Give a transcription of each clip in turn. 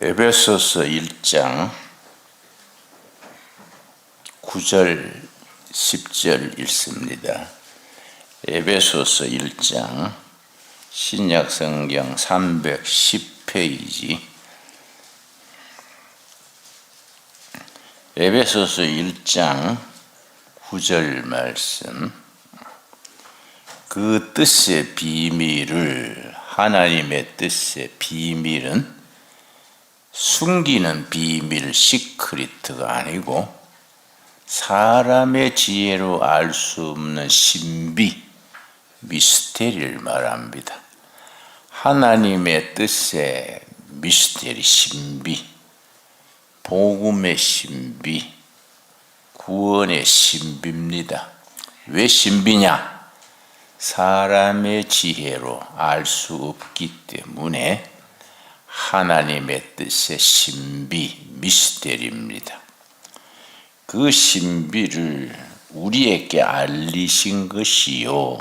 에베소서 1장 9절 10절 읽습니다. 에베소서 1장 신약성경 310페이지 에베소서 1장 9절 말씀. 그 뜻의 비밀을, 하나님의 뜻의 비밀은 숨기는 비밀, 시크리트가 아니고 사람의 지혜로 알 수 없는 신비, 미스테리를 말합니다. 하나님의 뜻의 미스테리, 신비, 복음의 신비, 구원의 신비입니다. 왜 신비냐? 사람의 지혜로 알 수 없기 때문에 하나님의 뜻의 신비, 미스테리입니다. 그 신비를 우리에게 알리신 것이요,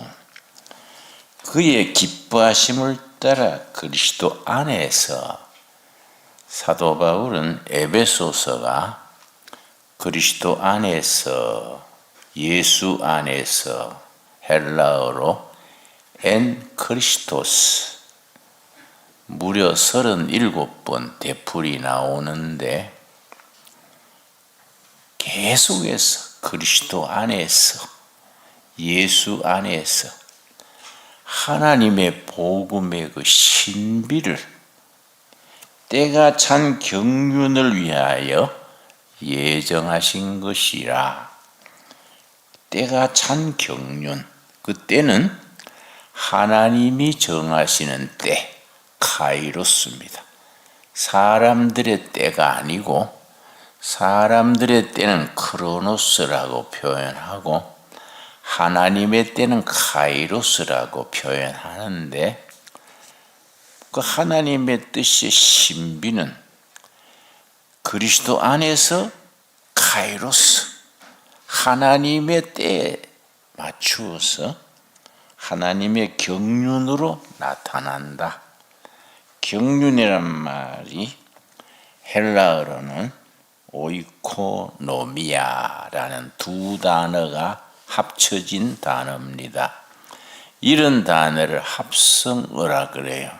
그의 기뻐하심을 따라 그리스도 안에서, 사도 바울은 에베소서가 그리스도 안에서, 예수 안에서, 헬라어로 엔 크리스토스, 무려 37번 대풀이 나오는데 계속해서 그리스도 안에서, 예수 안에서 하나님의 복음의 그 신비를 때가 찬 경륜을 위하여 예정하신 것이라. 때가 찬 경륜, 그때는 하나님이 정하시는 때, 카이로스입니다. 사람들의 때가 아니고, 사람들의 때는 크로노스라고 표현하고 하나님의 때는 카이로스라고 표현하는데, 그 하나님의 뜻의 신비는 그리스도 안에서 카이로스, 하나님의 때에 맞추어서 하나님의 경륜으로 나타난다. 경륜이란 말이 헬라어로는 오이코노미아라는 두 단어가 합쳐진 단어입니다. 이런 단어를 합성어라 그래요.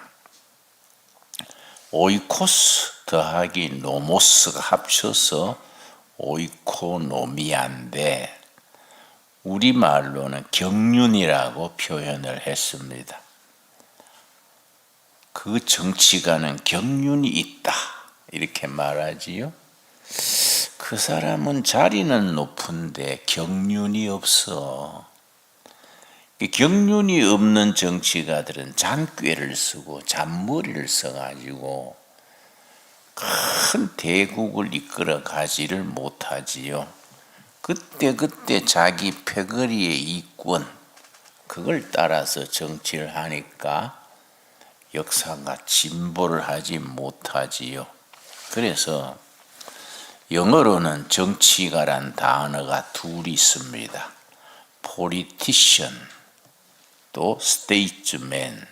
오이코스 더하기 노모스가 합쳐서 오이코노미아인데 우리말로는 경륜이라고 표현을 했습니다. 그 정치가는 경륜이 있다, 이렇게 말하지요. 그 사람은 자리는 높은데 경륜이 없어. 경륜이 없는 정치가들은 잔꾀를 쓰고 잔머리를 써가지고 큰 대국을 이끌어 가지를 못하지요. 그때 자기 패거리의 이권, 그걸 따라서 정치를 하니까 역사가 진보를 하지 못하지요. 그래서 영어로는 정치가란 단어가 둘이 있습니다. politician 또 statesman,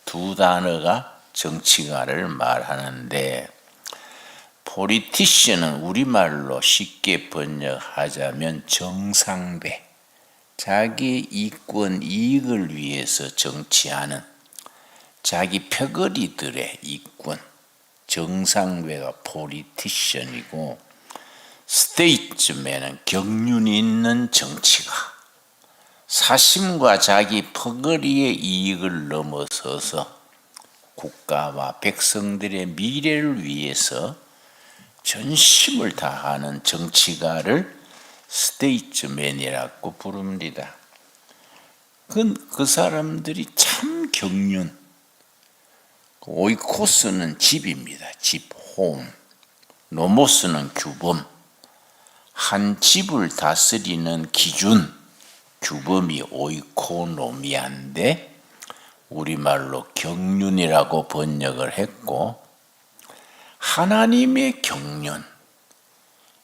두 단어가 정치가를 말하는데, politician은 우리말로 쉽게 번역하자면 정상배, 자기 이권, 이익을 위해서 정치하는 자기 패거리들의 이권, 정상배가 politician이고, statesman은 경륜이 있는 정치가, 사심과 자기 패거리의 이익을 넘어서서 국가와 백성들의 미래를 위해서 전심을 다하는 정치가를 statesman이라고 부릅니다. 그 사람들이 참 경륜, 오이코스는 집입니다. 집, 홈. 노모스는 규범. 한 집을 다스리는 기준, 규범이 오이코노미아인데 우리말로 경륜이라고 번역을 했고, 하나님의 경륜,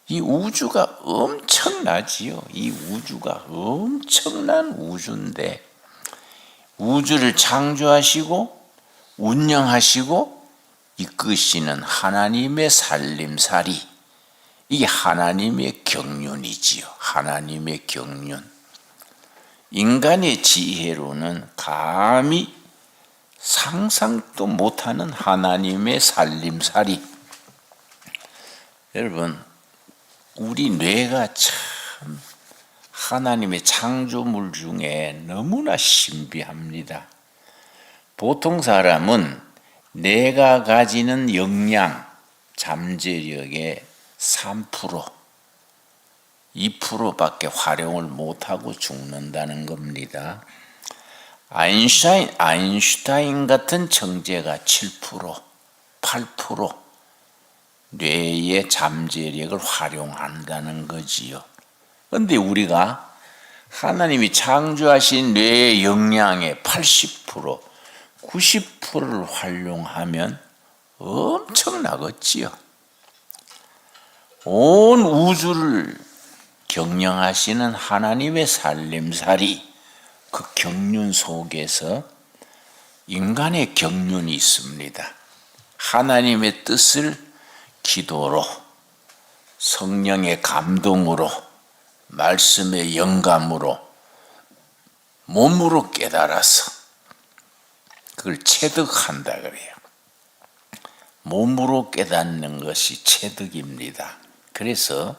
이 우주가 엄청나지요. 이 우주가 엄청난 우주인데 우주를 창조하시고 운영하시고 이끄시는 하나님의 살림살이, 이게 하나님의 경륜이지요. 하나님의 경륜. 인간의 지혜로는 감히 상상도 못하는 하나님의 살림살이. 여러분, 우리 뇌가 참 하나님의 창조물 중에 너무나 신비합니다. 보통 사람은 뇌가 가지는 역량, 잠재력의 3%, 2%밖에 활용을 못하고 죽는다는 겁니다. 아인슈타인 같은 천재가 7%, 8% 뇌의 잠재력을 활용한다는 거지요. 그런데 우리가 하나님이 창조하신 뇌의 역량의 80%, 90%를 활용하면 엄청나겠지요. 온 우주를 경영하시는 하나님의 살림살이, 그 경륜 속에서 인간의 경륜이 있습니다. 하나님의 뜻을 기도로, 성령의 감동으로, 말씀의 영감으로, 몸으로 깨달아서 그걸 체득한다 그래요. 몸으로 깨닫는 것이 체득입니다. 그래서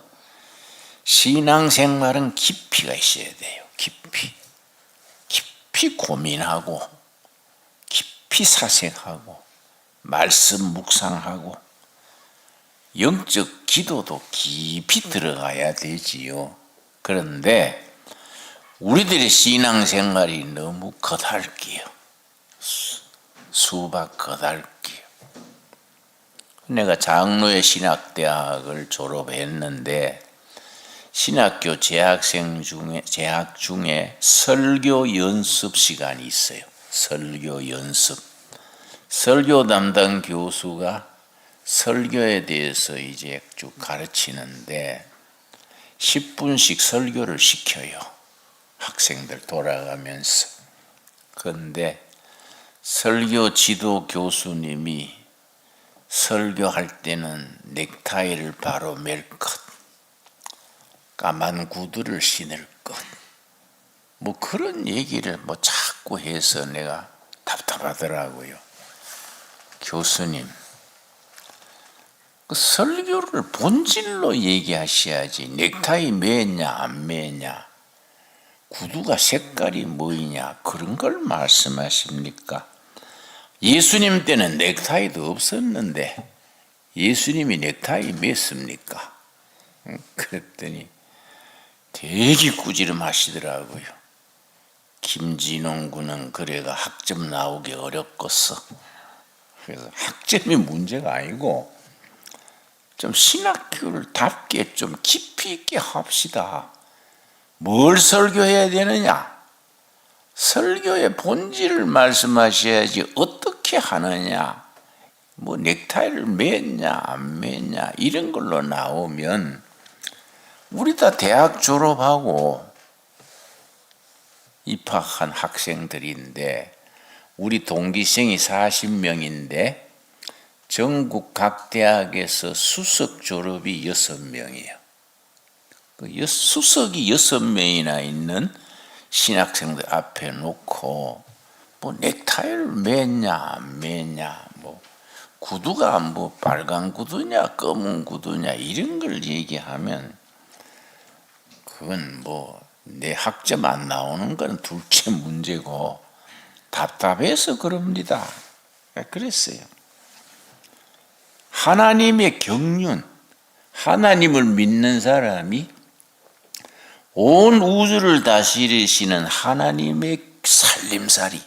신앙생활은 깊이가 있어야 돼요. 깊이 고민하고, 깊이 사색하고, 말씀 묵상하고, 영적 기도도 깊이 들어가야 되지요. 그런데 우리들의 신앙생활이 너무 거달기요. 수박 거달기요. 내가 장로의 신학대학을 졸업했는데 신학교 재학 중에 설교 연습 시간이 있어요. 설교 연습. 설교 담당 교수가 설교에 대해서 이제 쭉 가르치는데 10분씩 설교를 시켜요. 학생들 돌아가면서. 그런데 설교 지도 교수님이 설교할 때는 넥타이를 바로 멜 것, 까만 구두를 신을 것, 뭐 그런 얘기를 자꾸 해서 내가 답답하더라고요. 교수님, 그 설교를 본질로 얘기하셔야지. 넥타이 매냐 안 매냐, 구두가 색깔이 뭐이냐, 그런 걸 말씀하십니까? 예수님 때는 넥타이도 없었는데 예수님이 넥타이 맸습니까? 그랬더니 되게 꾸지람하시더라고요. 김진홍 군은 그래가 학점 나오기 어렵겠어. 그래서 학점이 문제가 아니고 좀 신학교를 답게 좀 깊이 있게 합시다. 뭘 설교해야 되느냐? 설교의 본질을 말씀하셔야지 어떻게 하느냐, 뭐 넥타이를 맸냐 안 맸냐 이런 걸로 나오면, 우리 다 대학 졸업하고 입학한 학생들인데 우리 동기생이 40명인데 전국 각 대학에서 수석 졸업이 6명이에요. 수석이 6명이나 있는 신학생들 앞에 놓고 뭐 넥타이를 맸냐 안 맸냐, 뭐 구두가 뭐 빨간 구두냐 검은 구두냐 이런 걸 얘기하면 그건 뭐 내 학점 안 나오는 건 둘째 문제고 답답해서 그럽니다. 그랬어요. 하나님의 경륜, 하나님을 믿는 사람이 온 우주를 다스리시는 하나님의 살림살이,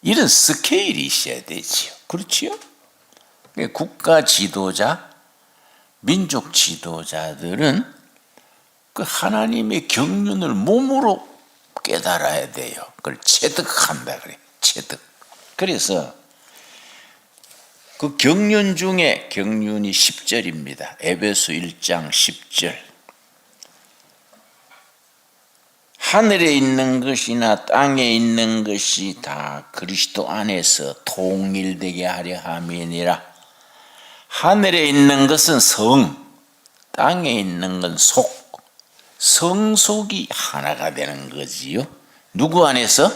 이런 스케일이 있어야 되지요. 그렇지요? 국가 지도자, 민족 지도자들은 그 하나님의 경륜을 몸으로 깨달아야 돼요. 그걸 체득한다 그래. 체득. 그래서 그 경륜 중에 경륜이 10절입니다. 에베소 1장 10절. 하늘에 있는 것이나 땅에 있는 것이 다 그리스도 안에서 통일되게 하려 함이니라. 하늘에 있는 것은 성, 땅에 있는 건 속, 성속이 하나가 되는 거지요. 누구 안에서?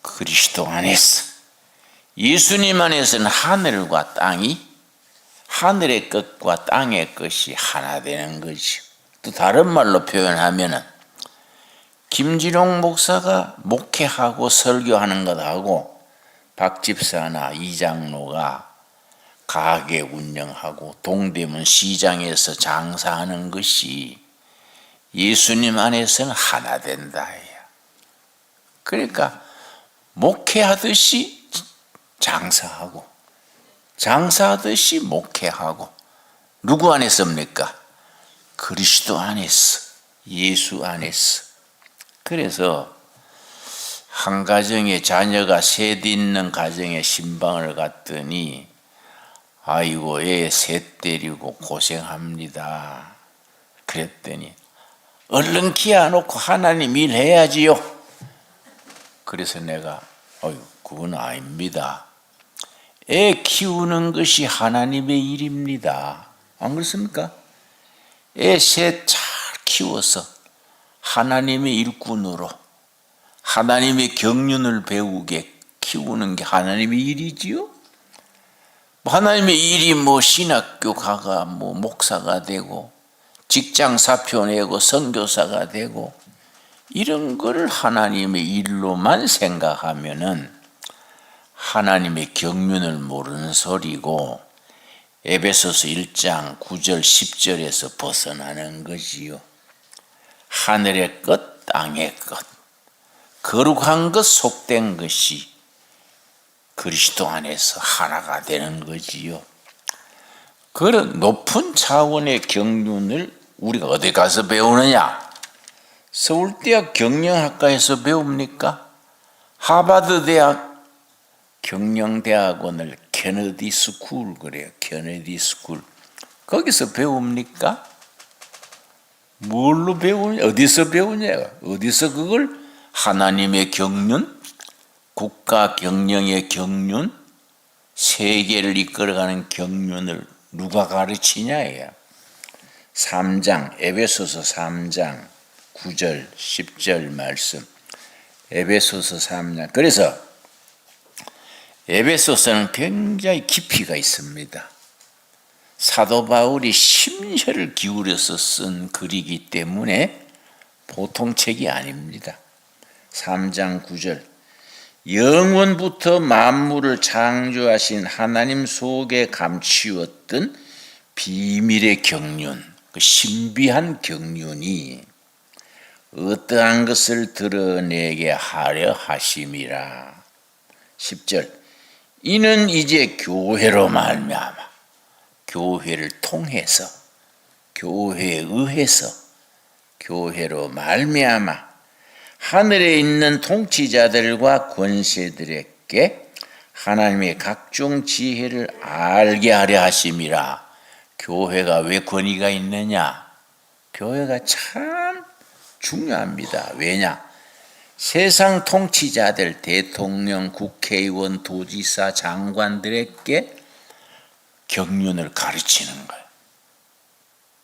그리스도 안에서. 예수님 안에서는 하늘과 땅이, 하늘의 것과 땅의 것이 하나 되는 거죠. 또 다른 말로 표현하면은 김진홍 목사가 목회하고 설교하는 것하고 박 집사나 이장로가 가게 운영하고 동대문 시장에서 장사하는 것이 예수님 안에서는 하나 된다. 그러니까 목회하듯이 장사하고 장사하듯이 목회하고 누구 안에서입니까? 그리스도 안에서, 예수 안에서. 그래서 한 가정에 자녀가 셋 있는 가정에 신방을 갔더니 아이고 애 셋 데리고 고생합니다. 그랬더니 얼른 키워놓고 하나님 일해야지요. 그래서 내가 그건 아닙니다. 애 키우는 것이 하나님의 일입니다. 안 그렇습니까? 애 셋 잘 키워서 하나님의 일꾼으로 하나님의 경륜을 배우게 키우는 게 하나님의 일이지요. 하나님의 일이 신학교 가가 목사가 되고 직장 사표 내고 선교사가 되고 이런 거를 하나님의 일로만 생각하면은 하나님의 경륜을 모르는 소리고 에베소서 1장 9절 10절에서 벗어나는 거지요. 하늘의 것, 땅의 것, 거룩한 것, 속된 것이 그리스도 안에서 하나가 되는 거지요. 그런 높은 차원의 경륜을 우리가 어디 가서 배우느냐? 서울대학 경영학과에서 배웁니까? 하버드 대학 경영대학원을 케네디 스쿨 그래요. 케네디 스쿨. 거기서 배웁니까? 뭘로 배우냐? 어디서 배우냐? 어디서 그걸 하나님의 경륜, 국가 경영의 경륜, 세계를 이끌어가는 경륜을 누가 가르치냐예요. 3장, 에베소서 3장 9절, 10절 말씀. 에베소서 3장. 그래서 에베소서는 굉장히 깊이가 있습니다. 사도 바울이 심혈을 기울여서 쓴 글이기 때문에 보통 책이 아닙니다. 3장 9절. 영원부터 만물을 창조하신 하나님 속에 감추었던 비밀의 경륜, 그 신비한 경륜이 어떠한 것을 드러내게 하려 하심이라. 10절. 이는 이제 교회로 말미암아, 교회를 통해서, 교회에 의해서, 교회로 말미암아 하늘에 있는 통치자들과 권세들에게 하나님의 각종 지혜를 알게 하려 하심이라. 교회가 왜 권위가 있느냐? 교회가 참 중요합니다. 왜냐? 세상 통치자들, 대통령, 국회의원, 도지사, 장관들에게 경륜을 가르치는 거예요.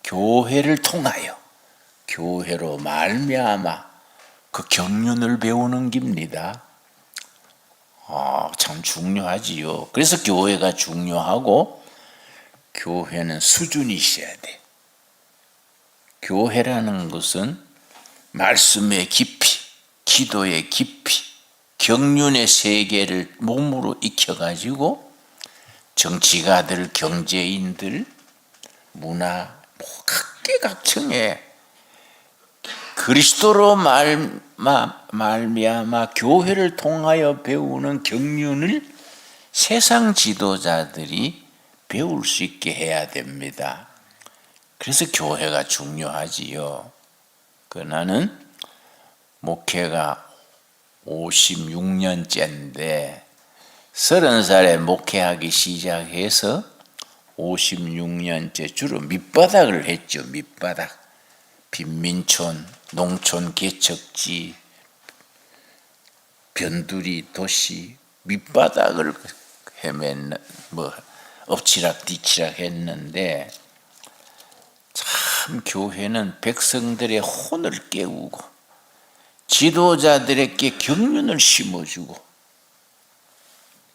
교회를 통하여, 교회로 말미암아 그 경륜을 배우는 겁니다. 참 중요하지요. 그래서 교회가 중요하고 교회는 수준이 있어야 돼. 교회라는 것은 말씀의 깊이, 기도의 깊이, 경륜의 세계를 몸으로 익혀가지고 정치가들, 경제인들, 문화, 각계각층의 그리스도로 말미암아 교회를 통하여 배우는 경륜을 세상 지도자들이 배울 수 있게 해야 됩니다. 그래서 교회가 중요하지요. 나는 목회가 56년째인데 30살에 목회하기 시작해서 56년째 주로 밑바닥을 했죠. 밑바닥. 빈민촌, 농촌 개척지, 변두리 도시 밑바닥을 헤맸는 엎치락 뒤치락 했는데 참 교회는 백성들의 혼을 깨우고 지도자들에게 경륜을 심어주고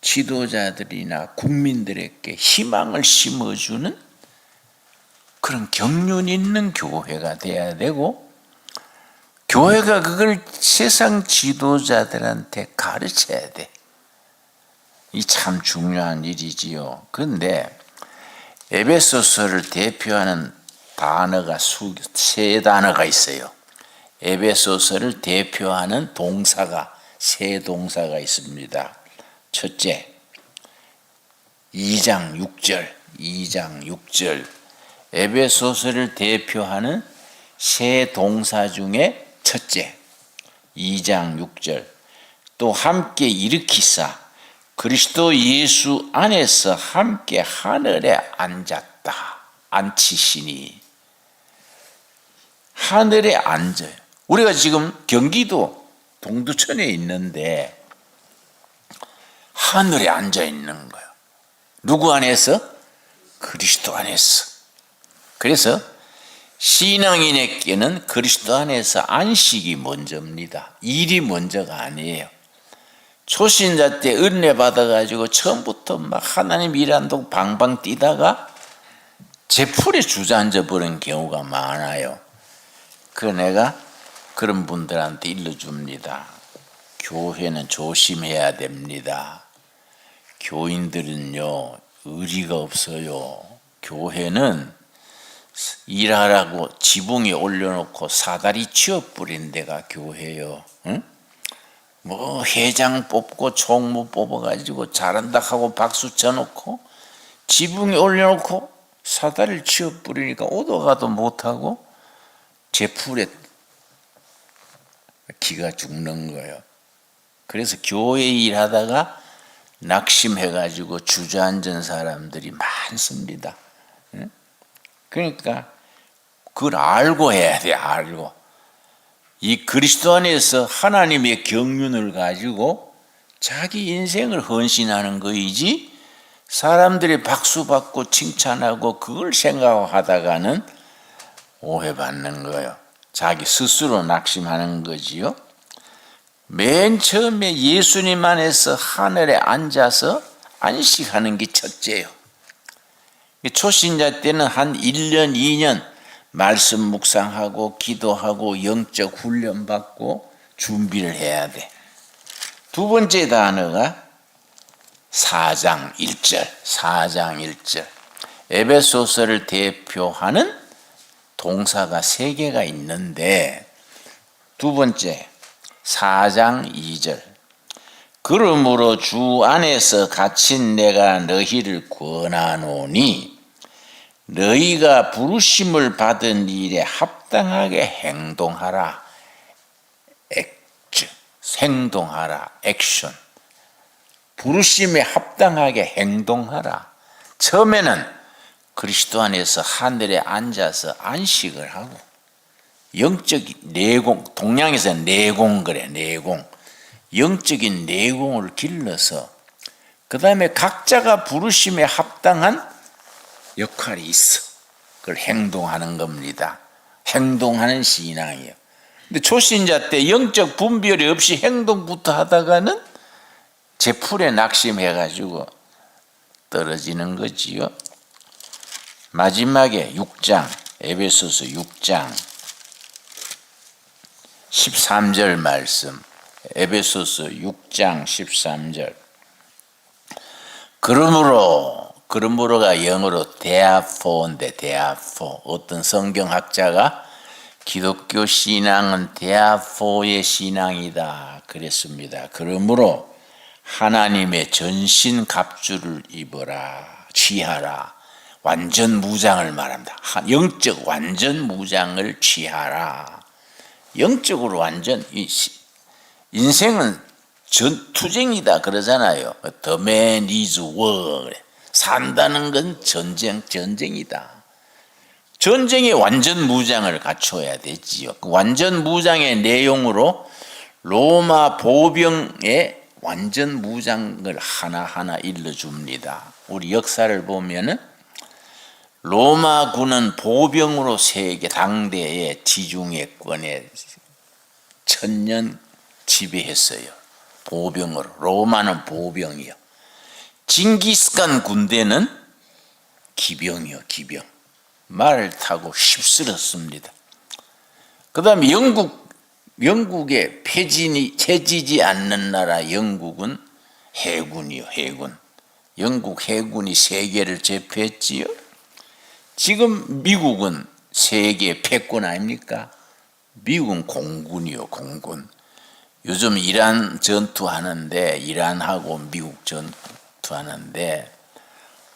지도자들이나 국민들에게 희망을 심어주는 그런 경륜 있는 교회가 돼야 되고, 교회가 그걸 세상 지도자들한테 가르쳐야 돼. 이 참 중요한 일이지요. 그런데 에베소서를 대표하는 단어가 세 단어가 있어요. 에베소서를 대표하는 동사가 세 동사가 있습니다. 첫째, 2장 6절. 에베소서를 대표하는 세 동사 중에 첫째, 2장 6절. 또 함께 일으키사 그리스도 예수 안에서 함께 하늘에 앉았다. 앉히시니. 하늘에 앉아요. 우리가 지금 경기도 동두천에 있는데 하늘에 앉아 있는 거예요. 누구 안에서? 그리스도 안에서. 그래서 신앙인에게는 그리스도 안에서 안식이 먼저입니다. 일이 먼저가 아니에요. 초신자 때 은혜 받아가지고 처음부터 막 하나님 일한다고 방방 뛰다가 제 풀에 주저앉아 버린 경우가 많아요. 그 내가 그런 분들한테 일러줍니다. 교회는 조심해야 됩니다. 교인들은요, 의리가 없어요. 교회는 일하라고 지붕에 올려놓고 사다리 치워버린 데가 교회요. 응? 회장 뽑고 총무 뽑아가지고 잘한다 하고 박수 쳐놓고 지붕에 올려놓고 사다리를 치워버리니까 오도 가도 못하고 제 풀에 기가 죽는 거예요. 그래서 교회 일하다가 낙심해가지고 주저앉은 사람들이 많습니다. 그러니까 그걸 알고 해야 돼. 알고 이 그리스도 안에서 하나님의 경륜을 가지고 자기 인생을 헌신하는 거이지, 사람들이 박수받고 칭찬하고 그걸 생각하다가는 오해받는 거예요. 자기 스스로 낙심하는 거지요. 맨 처음에 예수님 안에서 하늘에 앉아서 안식하는 게 첫째예요. 초신자 때는 한 1년, 2년 말씀 묵상하고 기도하고 영적 훈련 받고 준비를 해야 돼. 두 번째 단어가 4장 1절. 에베소서를 대표하는 동사가 3개가 있는데, 두 번째 4장 2절. 그러므로 주 안에서 갇힌 내가 너희를 권하노니 너희가 부르심을 받은 일에 합당하게 행동하라. 행동하라. 액션. 부르심에 합당하게 행동하라. 처음에는 그리스도 안에서 하늘에 앉아서 안식을 하고, 영적인 내공, 동양에서는 내공 그래, 내공. 영적인 내공을 길러서 그 다음에 각자가 부르심에 합당한 역할이 있어. 그걸 행동하는 겁니다. 행동하는 신앙이에요. 근데 초신자 때 영적 분별이 없이 행동부터 하다가는 제 풀에 낙심해가지고 떨어지는 거지요. 마지막에 6장, 에베소서 6장 13절 말씀. 에베소서 6장 13절. 그러므로가 영어로 therefore. 어떤 성경학자가 기독교 신앙은 therefore의 신앙이다 그랬습니다. 그러므로 하나님의 전신 갑주를 입어라, 취하라. 완전 무장을 말합니다. 영적 완전 무장을 취하라. 영적으로 완전, 인생은 투쟁이다 그러잖아요. The man is war. 산다는 건 전쟁이다. 전쟁의 완전 무장을 갖춰야 되지요. 그 완전 무장의 내용으로 로마 보병의 완전 무장을 하나하나 일러줍니다. 우리 역사를 보면은 로마군은 보병으로 세계 당대의 지중해권에 천년 지배했어요. 보병으로. 로마는 보병이요. 징기스칸 군대는 기병이요. 기병. 말을 타고 휩쓸었습니다. 그 다음에 영국의 패지지 않는 나라 영국은 해군이요. 해군. 영국 해군이 세계를 제패했지요. 지금 미국은 세계 패권 아닙니까? 미국은 공군이요. 공군. 요즘 이란 전투하는데, 이란하고 미국 전투하는데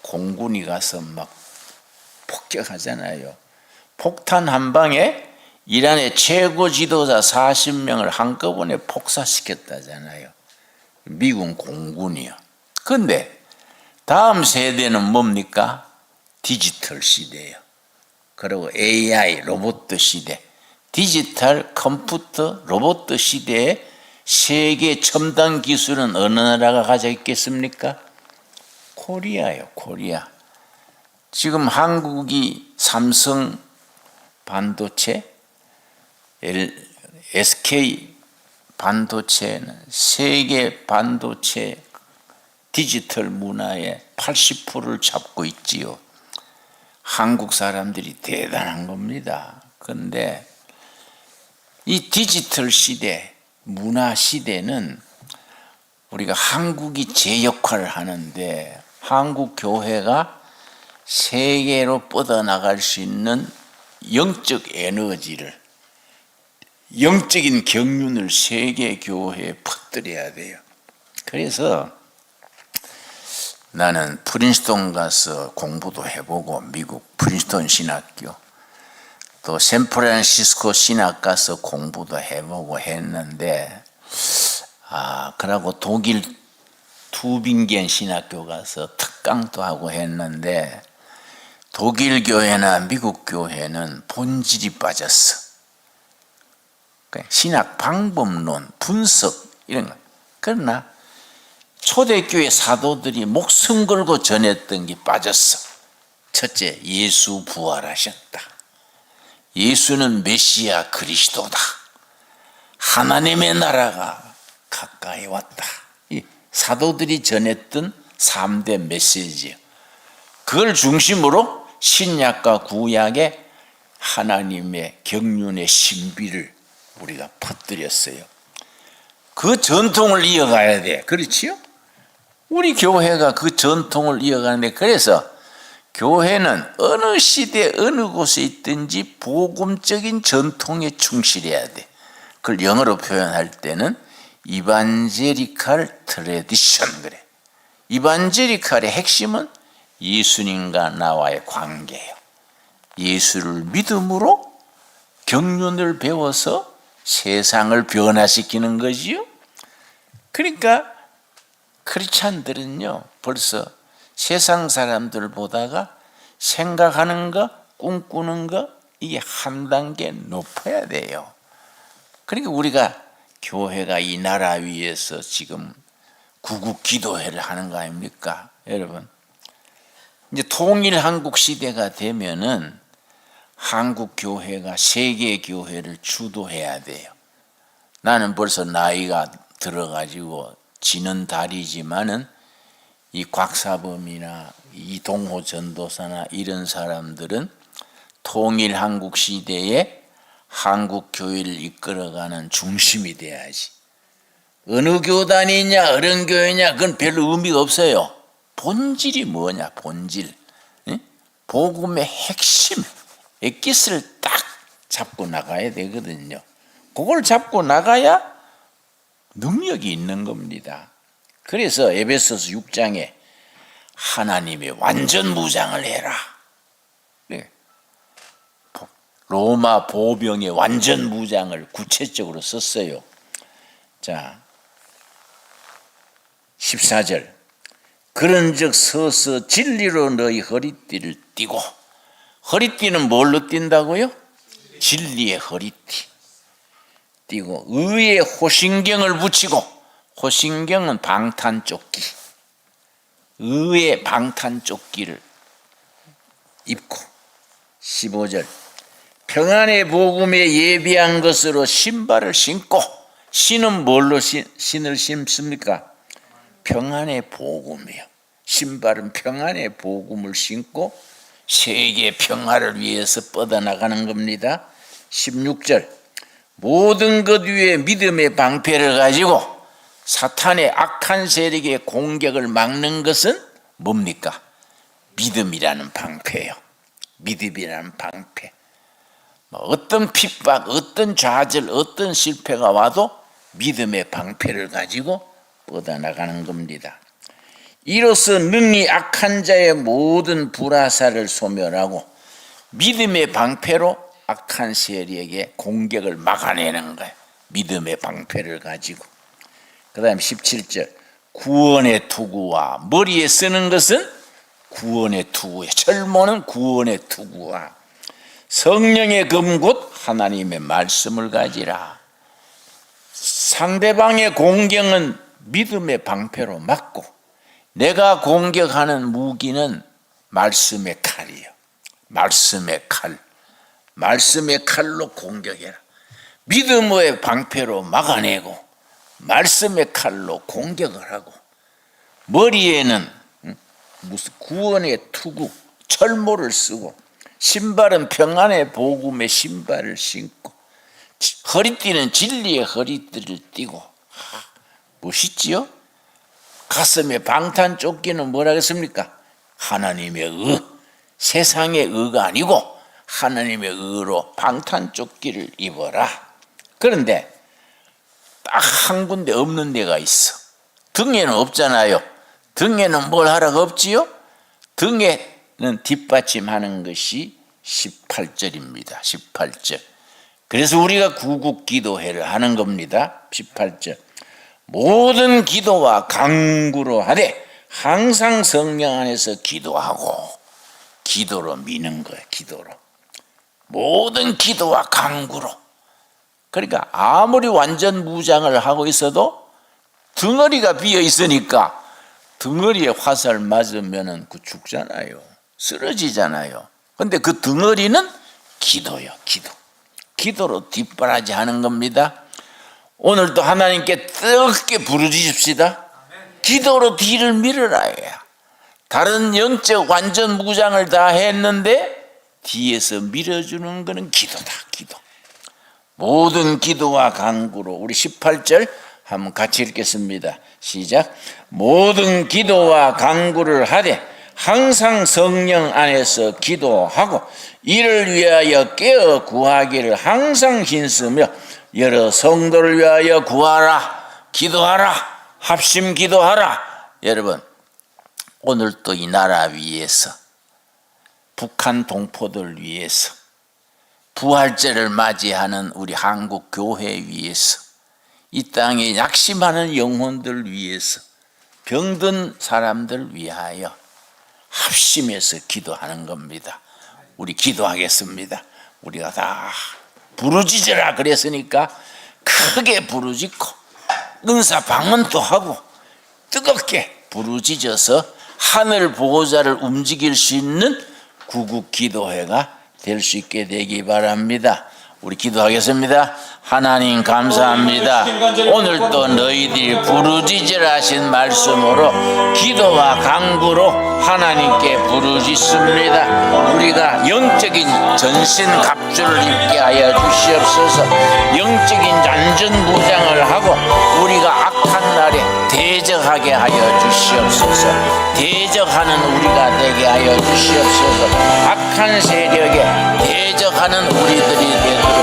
공군이 가서 막 폭격하잖아요. 폭탄 한 방에 이란의 최고 지도자 40명을 한꺼번에 폭사시켰다잖아요. 미국은 공군이요. 그런데 다음 세대는 뭡니까? 디지털 시대예요. 그리고 AI, 로봇 시대. 디지털, 컴퓨터, 로봇 시대에 세계 첨단 기술은 어느 나라가 가지고 있겠습니까? 코리아예요. 코리아. 지금 한국이 삼성 반도체, SK 반도체는 세계 반도체 디지털 문화의 80%를 잡고 있지요. 한국 사람들이 대단한 겁니다. 그런데 이 디지털 시대, 문화 시대는 우리가 한국이 제 역할을 하는데 한국 교회가 세계로 뻗어나갈 수 있는 영적 에너지를, 영적인 경륜을 세계 교회에 퍼뜨려야 돼요. 그래서 나는 프린스턴 가서 공부도 해보고, 미국 프린스턴 신학교, 또 샌프란시스코 신학 가서 공부도 해보고 했는데, 그러고 독일 투빙겐 신학교 가서 특강도 하고 했는데, 독일 교회나 미국 교회는 본질이 빠졌어. 신학 방법론, 분석 이런 거. 그러나 초대교회 사도들이 목숨 걸고 전했던 게 빠졌어. 첫째, 예수 부활하셨다. 예수는 메시아 그리스도다. 하나님의 나라가 가까이 왔다. 이 사도들이 전했던 3대 메시지예요. 그걸 중심으로 신약과 구약의 하나님의 경륜의 신비를 우리가 퍼뜨렸어요. 그 전통을 이어가야 돼. 그렇지요? 우리 교회가 그 전통을 이어가는데, 그래서 교회는 어느 시대 어느 곳에 있든지 복음적인 전통에 충실해야 돼. 그걸 영어로 표현할 때는 이반제리칼 트래디션 그래. 이반제리칼의 핵심은 예수님과 나와의 관계예요. 예수를 믿음으로 경륜을 배워서 세상을 변화시키는 거지요. 그러니까 크리스찬들은요, 벌써 세상 사람들 보다가 생각하는 거, 꿈꾸는 거, 이게 한 단계 높아야 돼요. 그러니까 우리가 교회가 이 나라 위에서 지금 구국 기도회를 하는 거 아닙니까? 여러분, 이제 통일 한국 시대가 되면은 한국 교회가 세계 교회를 주도해야 돼요. 나는 벌써 나이가 들어가지고 지는 다리지만은 이 곽사범이나 이동호 전도사나 이런 사람들은 통일 한국 시대에 한국 교회를 이끌어가는 중심이 돼야지. 어느 교단이냐 어느 교회냐 그건 별로 의미가 없어요. 본질이 뭐냐, 본질. 복음의 핵심, 엑기스를 딱 잡고 나가야 되거든요. 그걸 잡고 나가야 능력이 있는 겁니다. 그래서 에베소서 6장에 하나님의 완전 무장을 해라. 로마 보병의 완전 무장을 구체적으로 썼어요. 자, 14절. 그런즉 서서 진리로 너희 허리띠를 띠고, 허리띠는 뭘로 띈다고요? 진리의 허리띠 띄고 의의 호신경을 붙이고, 호신경은 방탄조끼, 의의 방탄조끼를 입고 15절 평안의 복음에 예비한 것으로 신발을 신고, 신은 뭘로 신을 신습니까? 평안의 복음이요. 신발은 평안의 복음을 신고 세계 평화를 위해서 뻗어나가는 겁니다. 16절 모든 것 위에 믿음의 방패를 가지고 사탄의 악한 세력의 공격을 막는 것은 뭡니까? 믿음이라는 방패요. 믿음이라는 방패. 어떤 핍박, 어떤 좌절, 어떤 실패가 와도 믿음의 방패를 가지고 뻗어나가는 겁니다. 이로써 능히 악한 자의 모든 불화살을 소멸하고 믿음의 방패로 악한 세력의 공격을 막아내는 거예요. 믿음의 방패를 가지고. 그 다음 17절 구원의 투구와, 머리에 쓰는 것은 구원의 투구예요. 철모는 구원의 투구와 성령의 검 곧 하나님의 말씀을 가지라. 상대방의 공격은 믿음의 방패로 막고, 내가 공격하는 무기는 말씀의 칼이에요. 말씀의 칼. 말씀의 칼로 공격해라. 믿음의 방패로 막아내고 말씀의 칼로 공격을 하고, 머리에는 무슨 구원의 투구, 철모를 쓰고, 신발은 평안의 복음의 신발을 신고, 허리띠는 진리의 허리띠를 띠고. 멋있지요? 가슴에 방탄조끼는 뭐라 했습니까? 하나님의 의, 세상의 의가 아니고 하나님의 의로 방탄조끼를 입어라. 그런데 딱 한 군데 없는 데가 있어. 등에는 없잖아요. 등에는 뭘 하라고 없지요? 등에는 뒷받침하는 것이 18절입니다. 18절. 그래서 우리가 구국기도회를 하는 겁니다. 18절. 모든 기도와 간구로 하되 항상 성령 안에서 기도하고, 기도로 미는 거예요. 기도로. 모든 기도와 간구로. 그러니까 아무리 완전 무장을 하고 있어도 덩어리가 비어 있으니까 덩어리에 화살 맞으면 그 죽잖아요. 쓰러지잖아요. 근데 그 덩어리는 기도요. 기도. 기도로 뒷바라지 하는 겁니다. 오늘도 하나님께 뜨겁게 부르짖읍시다. 기도로 뒤를 밀어라. 다른 영적 완전 무장을 다 했는데 뒤에서 밀어주는 것은 기도다. 기도. 모든 기도와 간구로. 우리 18절 한번 같이 읽겠습니다. 시작. 모든 기도와 간구를 하되 항상 성령 안에서 기도하고 이를 위하여 깨어 구하기를 항상 힘쓰며 여러 성도를 위하여 구하라. 기도하라. 합심 기도하라. 여러분, 오늘 또 이 나라 위해서, 북한 동포들 위해서, 부활절을 맞이하는 우리 한국 교회 위해서, 이 땅에 약심하는 영혼들 위해서, 병든 사람들 위하여 합심해서 기도하는 겁니다. 우리 기도하겠습니다. 우리가 다 부르짖으라 그랬으니까 크게 부르짖고 은사 방언도 하고 뜨겁게 부르짖어서 하늘 보호자를 움직일 수 있는 구국 기도회가 될 수 있게 되기 바랍니다. 우리 기도하겠습니다. 하나님 감사합니다. 오늘 또 너희들이 부르짖으라 하신 말씀으로 기도와 간구로 하나님께 부르짖습니다. 우리가 영적인 전신갑주를 입게 하여 주시옵소서. 영적인 안전무장을 하고 우리가 악한 날에 대적하게 하여 주시옵소서. 대적하는 우리가 되게 하여 주시옵소서. 악한 세력에 대적하는 우리들이 되도록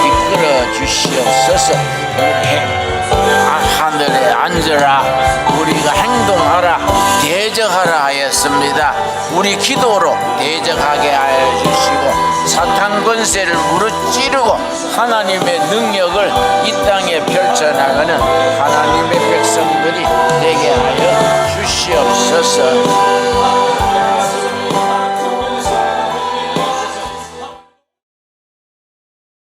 이끌어 주시옵소서. 하늘에 앉으라. 우리가 행동하라. 대적하라 하였습니다. 우리 기도로 대적하게 하여 주시고 사탄 권세를 무너뜨리고 하나님의 능력을 이 땅에